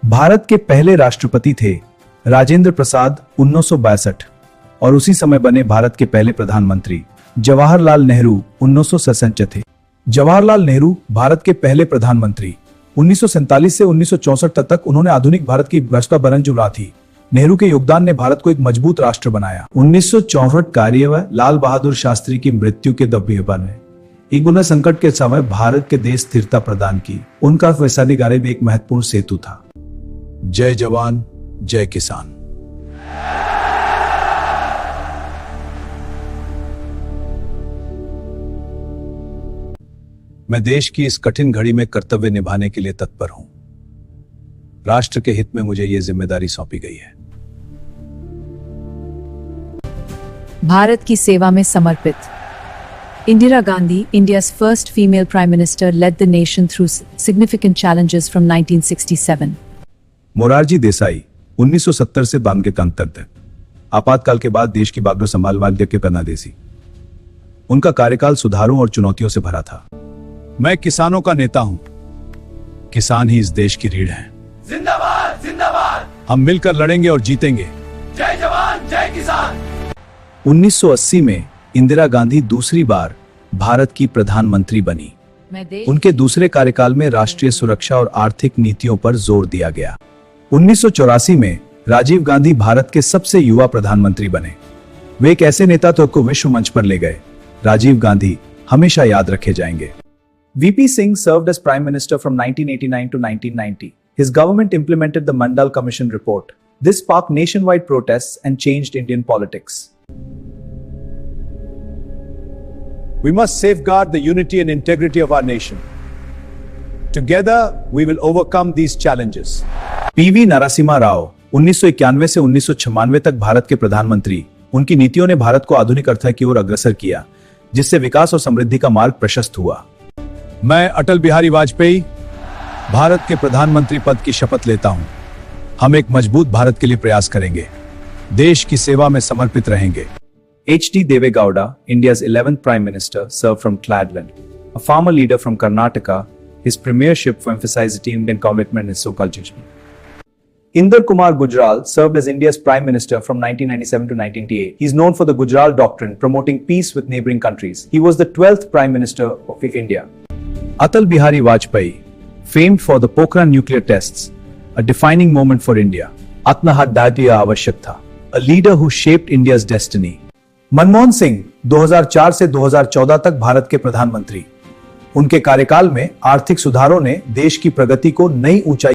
भारत के पहले राष्ट्रपति थे राजेंद्र प्रसाद 1962 और उसी समय बने भारत के पहले प्रधानमंत्री जवाहरलाल नेहरू 1967 थे। जवाहरलाल नेहरू भारत के पहले प्रधानमंत्री 1947 से 1964 तक उन्होंने आधुनिक भारत की व्यवस्था बनजुला थी। नेहरू के योगदान ने भारत को एक मजबूत राष्ट्र बनाया। 1964 कार्यवह लाल बहादुर शास्त्री की मृत्यु के दबियबा ने इगुना संकट के समय भारत के देश स्थिरता प्रदान की। उनका फैसले गारे में एक महत्वपूर्ण सेतु था। जय जवान जय किसान। मैं देश की इस कठिन घड़ी में कर्तव्य निभाने के लिए तत्पर हूं। राष्ट्र के हित में मुझे यह जिम्मेदारी सौंपी गई है। भारत की सेवा में समर्पित Indira Gandhi, India's first female prime minister, led the nation through significant challenges from 1967. Morarji Desai 1970 से 92 के अंत तक आपातकाल के बाद देश की बागडोर संभालने के कर्नादेसी। उनका कार्यकाल सुधारों और चुनौतियों से भरा था। मैं किसानों का नेता हूं। किसान ही इस देश की रीढ़ हैं। जिंदाबाद जिंदाबाद। हम मिलकर लड़ेंगे और जीतेंगे। जय जवान जय किसान। 1980 में इंदिरा गांधी दूसरी बार भारत की प्रधानमंत्री बनी। उनके दूसरे कार्यकाल में राष्ट्रीय सुरक्षा और आर्थिक नीतियों पर जोर दिया गया। 1984 में राजीव गांधी भारत के सबसे युवा प्रधानमंत्री बने। वे एक ऐसे नेता को विश्व मंच पर ले गए। राजीव गांधी हमेशा याद रखे जाएंगे। VP Singh served as Prime Minister from 1989 to 1990. His government implemented the Mandal Commission report. This sparked nationwide protests and changed Indian politics. We must safeguard the unity and integrity of our nation. Together, we will overcome these challenges. PV Narasimha Rao 1991 से 1996 तक भारत के प्रधानमंत्री। उनकी नीतियों ने भारत को आधुनिक अर्थव्यवस्था की ओर अग्रसर किया, जिससे विकास और समृद्धि का मार्ग प्रशस्त हुआ। मैं अटल बिहारी वाजपेयी भारत के प्रधानमंत्री पद की शपथ लेता हूं। हम एक मजबूत भारत के लिए प्रयास करेंगे, देश की सेवा में समर्पित रहेंगे। H.D. Devegowda, India's 11th Prime Minister, served from Cladland. A farmer leader from Karnataka, his premiership emphasized Indian commitment and social judgment. Inder Kumar Gujral served as India's Prime Minister from 1997 to 1998. He is known for the Gujral Doctrine, promoting peace with neighboring countries. He was the 12th Prime Minister of India. Atal Bihari Vajpayee, famed for the Pokhran nuclear tests, a defining moment for India. Atmahadya आवश्यक था, a leader who shaped India's destiny. Manmohan Singh 2004 से 2014 तक भारत के प्रधानमंत्री। उनके कार्यकाल में आर्थिक सुधारों ने देश की प्रगति को नई ऊंचाई